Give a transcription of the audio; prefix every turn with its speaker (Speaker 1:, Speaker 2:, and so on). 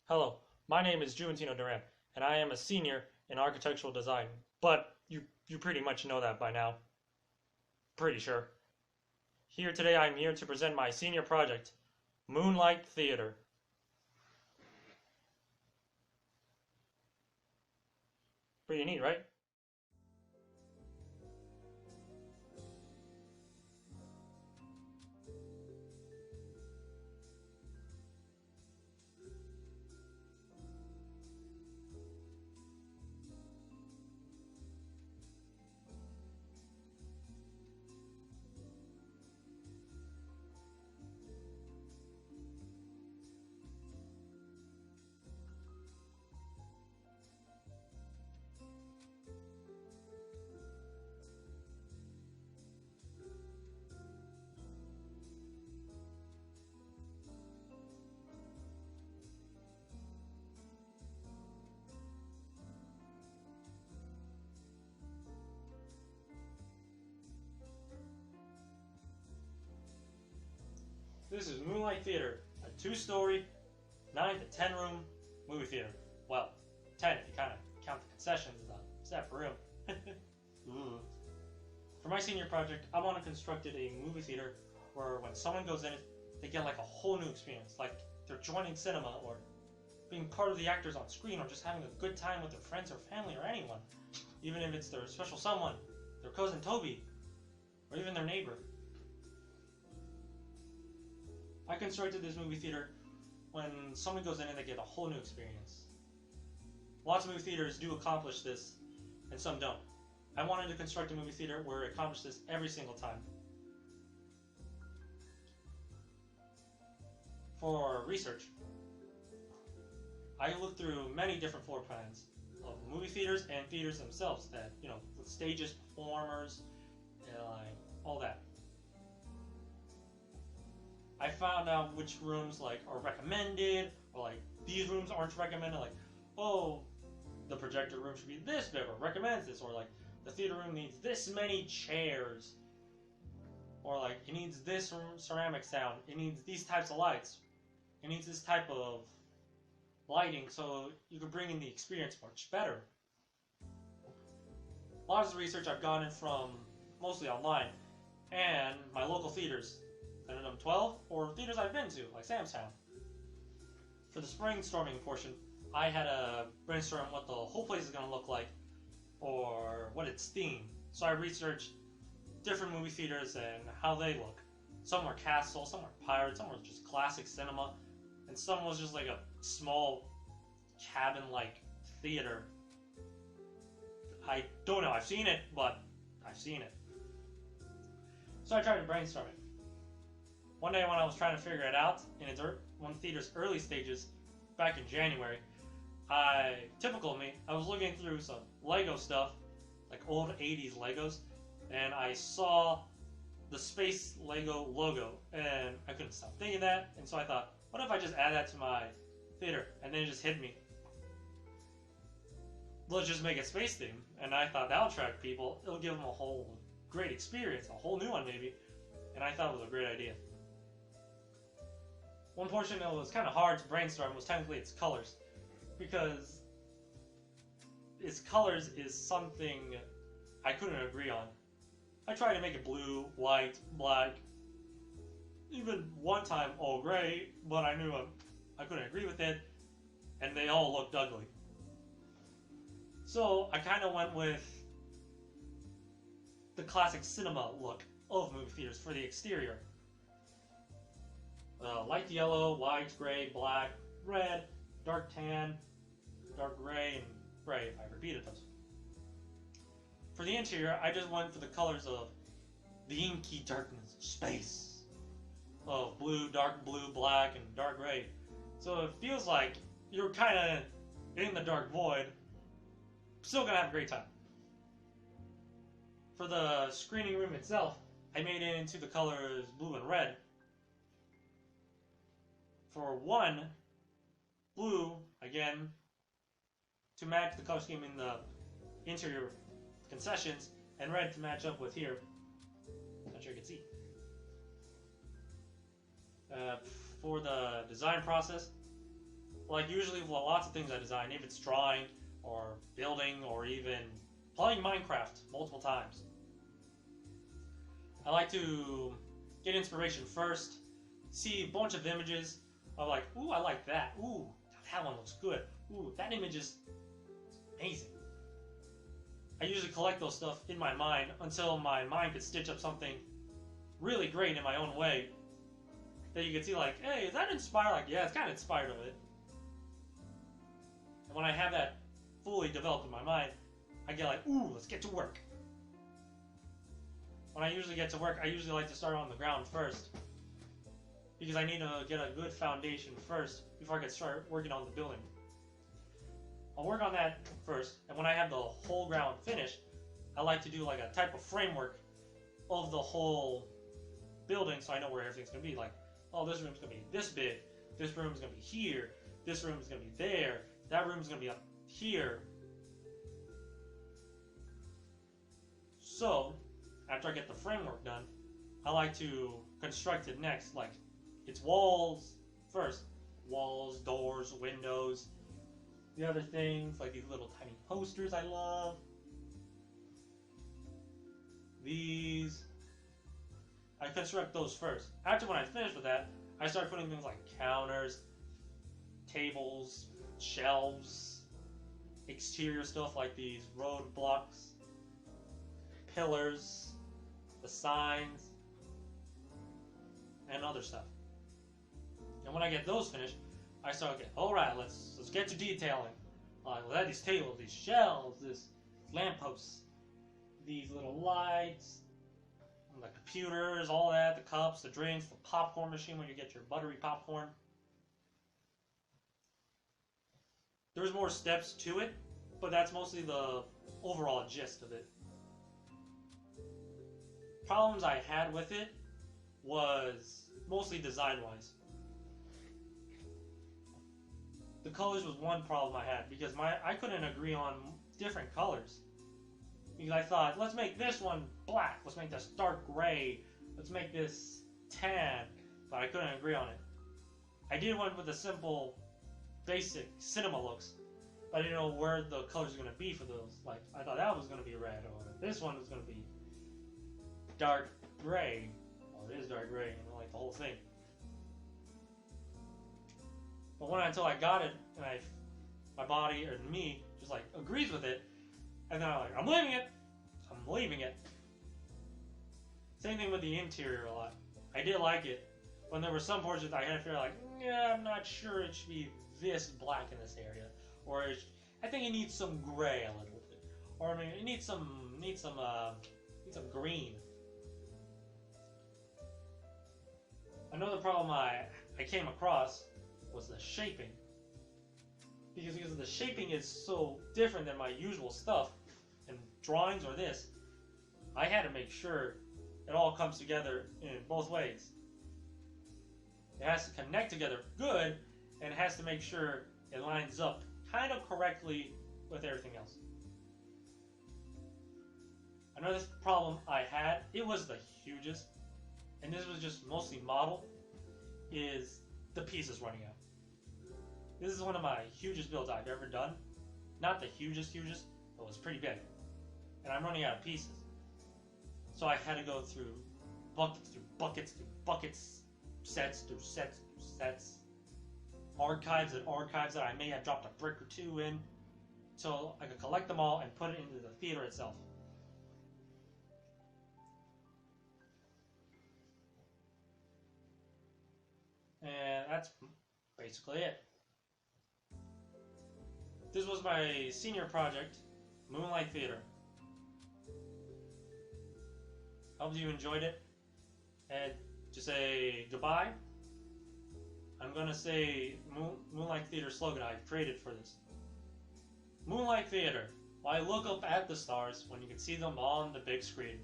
Speaker 1: Hello, my name is Juventino Duran, and I am a senior in architectural design. But you pretty much know that by now. Pretty sure. I'm here to present my senior project, Moonlight Theater. Pretty neat, right? This is Moonlight Theater, a two-story, 9 to 10 room movie theater. Well, 10 if you kind of count the concessions as a separate room. Ooh. For my senior project, I want to construct a movie theater where when someone goes in it, they get like a whole new experience, like they're joining cinema or being part of the actors on screen or just having a good time with their friends or family or anyone, even if it's their special someone, their cousin Toby, or even their neighbor. I constructed this movie theater when someone goes in and they get a whole new experience. Lots of movie theaters do accomplish this, and some don't. I wanted to construct a movie theater where it accomplished this every single time. For research, I looked through many different floor plans of movie theaters and theaters themselves that, with stages, performers, and all that. I found out which rooms are recommended, or these rooms aren't recommended. Oh, the projector room should be this big, or recommends this, or the theater room needs this many chairs, or it needs this ceramic sound. It needs these types of lights. It needs this type of lighting, so you can bring in the experience much better. A lot of the research I've gotten from mostly online and my local theaters. Them 12, or theaters I've been to, like Sam's Town. For the brainstorming portion, I had to brainstorm what the whole place is going to look like, or what its theme. So I researched different movie theaters and how they look. Some were castle, some were pirates, some were just classic cinema, and some was just like a small cabin-like theater. I don't know, I've seen it, but I've seen it. So I tried to brainstorm it. One day when I was trying to figure it out in one of the theater's early stages, back in January, typical me, I was looking through some Lego stuff, like old 80s Legos, and I saw the Space Lego logo, and I couldn't stop thinking that, and so I thought, what if I just add that to my theater? And then it just hit me. Let's just make a space theme, and I thought that'll attract people, it'll give them a whole great experience, a whole new one maybe, and I thought it was a great idea. One portion that was kind of hard to brainstorm was technically its colors, because its colors is something I couldn't agree on. I tried to make it blue, white, black, even one time all gray, but I knew I couldn't agree with it, and they all looked ugly. So I kind of went with the classic cinema look of movie theaters for the exterior. Light yellow, white, gray, black, red, dark tan, dark gray, and gray if I repeated those. For the interior, I just went for the colors of the inky darkness of space. Of blue, dark blue, black, and dark gray. So it feels like you're kind of in the dark void, still gonna have a great time. For the screening room itself, I made it into the colors blue and red. For one, blue, again, to match the color scheme in the interior concessions, and red to match up with here. Not sure you can see. For the design process, like usually with lots of things I design, if it's drawing or building or even playing Minecraft multiple times, I like to get inspiration first, see a bunch of images of like, ooh, I like that. Ooh, that one looks good. Ooh, that image is amazing. I usually collect those stuff in my mind until my mind could stitch up something really great in my own way that you can see like, hey, is that inspired? Like, yeah, it's kind of inspired of it. And when I have that fully developed in my mind, I get like, ooh, let's get to work. When I usually get to work, I usually like to start on the ground first, because I need to get a good foundation first before I can start working on the building. I'll work on that first, and when I have the whole ground finished, I like to do like a type of framework of the whole building so I know where everything's going to be. Like, oh, this room's going to be this big, this room's going to be here, this room's going to be there, that room's going to be up here. So, after I get the framework done, I like to construct it next, like its walls first. Walls, doors, windows, the other things, like these little tiny posters I love. These. I construct those first. After when I finish with that, I start putting things like counters, tables, shelves, exterior stuff like these road blocks, pillars, the signs, and other stuff. And when I get those finished, I start getting, alright, let's get to detailing. Like these tables, these shelves, this lampposts, these little lights, the computers, all that, the cups, the drinks, the popcorn machine when you get your buttery popcorn. There's more steps to it, but that's mostly the overall gist of it. Problems I had with it was mostly design-wise. The colors was one problem I had, because I couldn't agree on different colors. Because I thought, let's make this one black, let's make this dark gray, let's make this tan, but I couldn't agree on it. I did one with the simple, basic cinema looks, but I didn't know where the colors were going to be for those. Like, I thought that was going to be red, or this one was going to be dark gray, or it is dark gray, you know, like the whole thing. But until I got it, and my body, or me, just like agrees with it, and then I'm like, I'm leaving it! I'm leaving it. Same thing with the interior a lot. I did like it, but there were some portions I had to feel like, yeah, I'm not sure it should be this black in this area. Or I think it needs some gray a little bit. Or I mean, it needs some green. Another problem I came across was the shaping. Because the shaping is so different than my usual stuff, and drawings or this, I had to make sure it all comes together in both ways. It has to connect together good, and it has to make sure it lines up kind of correctly with everything else. Another problem I had, it was the hugest, and this was just mostly model, is the pieces running out. This is one of my hugest builds I've ever done. Not the hugest, but it was pretty big. And I'm running out of pieces. So I had to go through buckets, sets, archives that I may have dropped a brick or two in, so I could collect them all and put it into the theater itself. And that's basically it. This was my senior project, Moonlight Theater. Hope you enjoyed it. And to say goodbye, I'm gonna say Moonlight Theater slogan I've created for this. Moonlight Theater. Why look up at the stars when you can see them on the big screen?